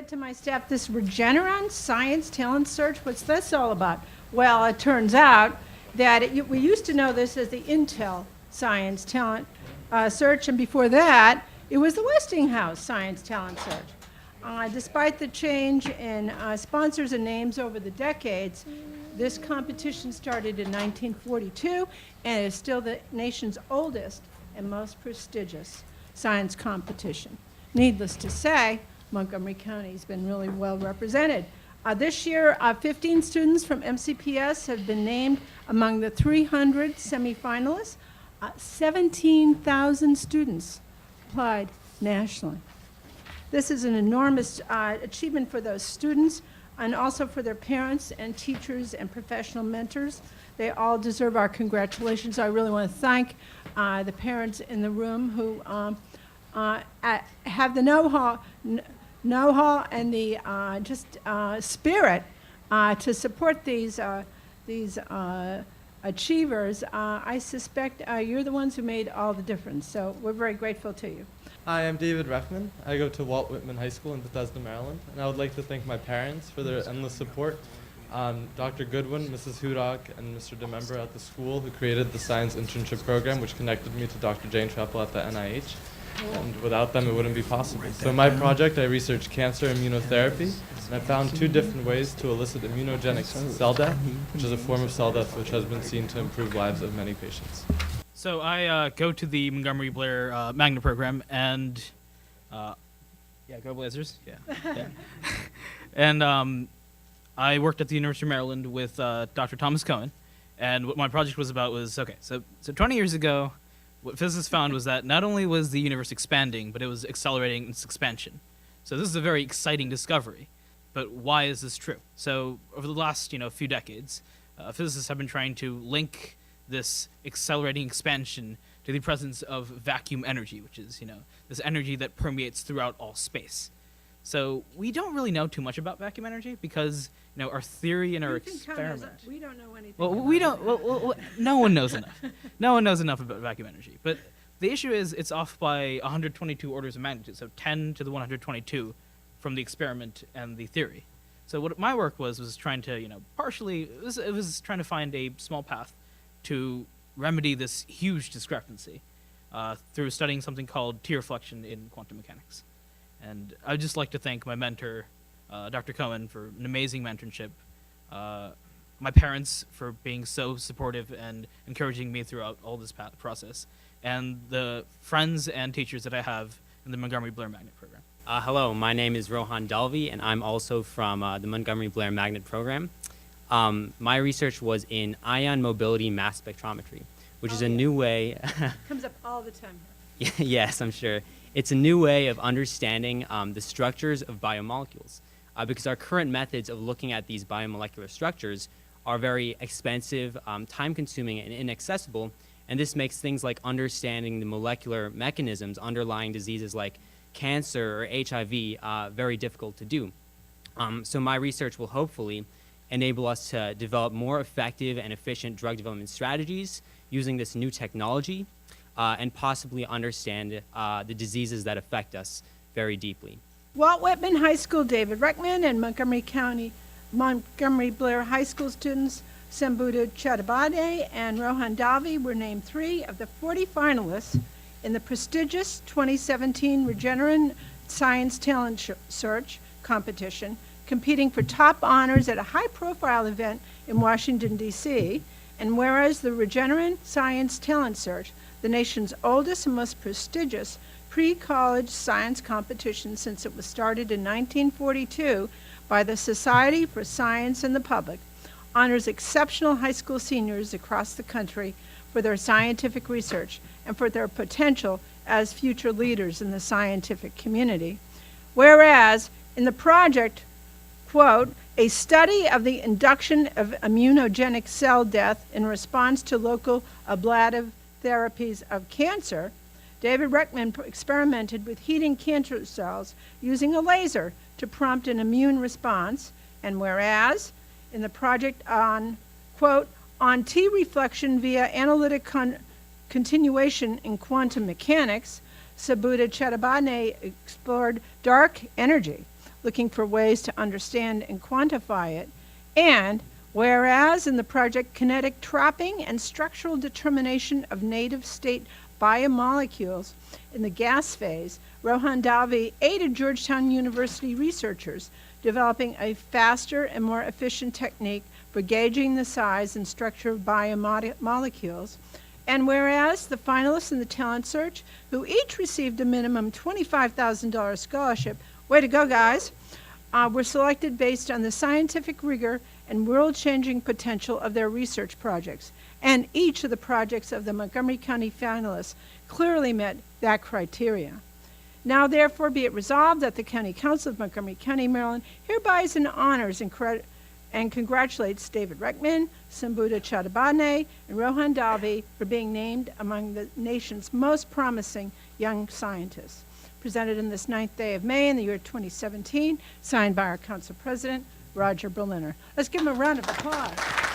said to my staff, this Regeneron Science Talent Search, what's this all about? Well, it turns out that we used to know this as the Intel Science Talent Search, and before that, it was the Westinghouse Science Talent Search. Despite the change in sponsors and names over the decades, this competition started in 1942 and is still the nation's oldest and most prestigious science competition. Needless to say, Montgomery County has been really well represented. This year, 15 students from MCPS have been named among the 300 semifinalists. 17,000 students applied nationally. This is an enormous achievement for those students and also for their parents and teachers and professional mentors. They all deserve our congratulations. I really want to thank the parents in the room who have the know-how and the spirit to support these achievers. I suspect you're the ones who made all the difference, so we're very grateful to you. Hi, I'm David Rekhtman. I go to Walt Whitman High School in Bethesda, Maryland, and I would like to thank my parents for their endless support. Dr. Goodwin, Mrs. Hudock, and Mr. DeMember at the school who created the science internship program, which connected me to Dr. Jane Chappell at the NIH. And without them, it wouldn't be possible. So in my project, I researched cancer immunotherapy, and I found 2 different ways to elicit immunogenic cell death, which is a form of cell death which has been seen to improve lives of many patients. So I go to the Montgomery Bloir magnet program, and yeah, go Blazers, yeah. And I worked at the University of Maryland with Dr. Thomas Cohen, and what my project was about was, okay, so 20 years ago, what physicists found was that not only was the universe expanding, but it was accelerating its expansion. So this is a very exciting discovery. But why is this true? So over the last few decades, physicists have been trying to link this accelerating expansion to the presence of vacuum energy, which is this energy that permeates throughout all space. So we don't really know too much about vacuum energy because our theory and our experiment. We don't know anything. Well, we don't. Well, no one knows enough. No one knows enough about vacuum energy. But the issue is it's off by 122 orders of magnitude, so 10 to the 122 from the experiment and the theory. So what my work was trying to partially it was trying to find a small path to remedy this huge discrepancy through studying something called T reflection in quantum mechanics. And I'd just like to thank my mentor, Dr. Cohen, for an amazing mentorship, my parents for being so supportive and encouraging me throughout all this process, and the friends and teachers that I have in the Montgomery Bloir Magnet Program. Hello, my name is Rohan Dalvi, and I'm also from the Montgomery Bloir Magnet Program. My research was in ion mobility mass spectrometry, which is a new way... Comes up all the time. Yes, I'm sure. It's a new way of understanding the structures of biomolecules, because our current methods of looking at these biomolecular structures are very expensive, time-consuming, and inaccessible, and this makes things like understanding the molecular mechanisms underlying diseases like cancer or HIV very difficult to do. So my research will hopefully enable us to develop more effective and efficient drug development strategies using this new technology, and possibly understand the diseases that affect us very deeply. Walt Whitman High School, David Rekhtman, and Montgomery Bloir High School students Sambudha Chattopadhyay and Rohan Dalvi were named 3 of the 40 finalists in the prestigious 2017 Regeneron Science Talent Search competition, competing for top honors at a high-profile event in Washington, D.C. And whereas the Regeneron Science Talent Search, the nation's oldest and most prestigious pre-college science competition since it was started in 1942 by the Society for Science and the Public, honors exceptional high school seniors across the country for their scientific research and for their potential as future leaders in the scientific community. Whereas in the project, quote, a study of the induction of immunogenic cell death in response to local ablative therapies of cancer, David Rekhtman experimented with heating cancer cells using a laser to prompt an immune response, and whereas in the project on, quote, on T reflection via analytic continuation in quantum mechanics, Sambudha Chattopadhyay explored dark energy, looking for ways to understand and quantify it. And whereas in the project Kinetic Trapping and Structural Determination of Native State Biomolecules in the gas phase, Rohan Dalvi aided Georgetown University researchers developing a faster and more efficient technique for gauging the size and structure of biomolecules. And whereas the finalists in the talent search, who each received a minimum $25,000 scholarship, way to go guys, were selected based on the scientific rigor and world-changing potential of their research projects. And each of the projects of the Montgomery County finalists clearly met that criteria. Now, therefore, be it resolved that the County Council of Montgomery County, Maryland, hereby is in honors and congratulates David Rekhtman, Sambuddha Chattopadhyay, and Rohan Dalvi for being named among the nation's most promising young scientists. Presented in this 9th day of May in the year 2017, signed by our Council President, Roger Berliner. Let's give him a round of applause.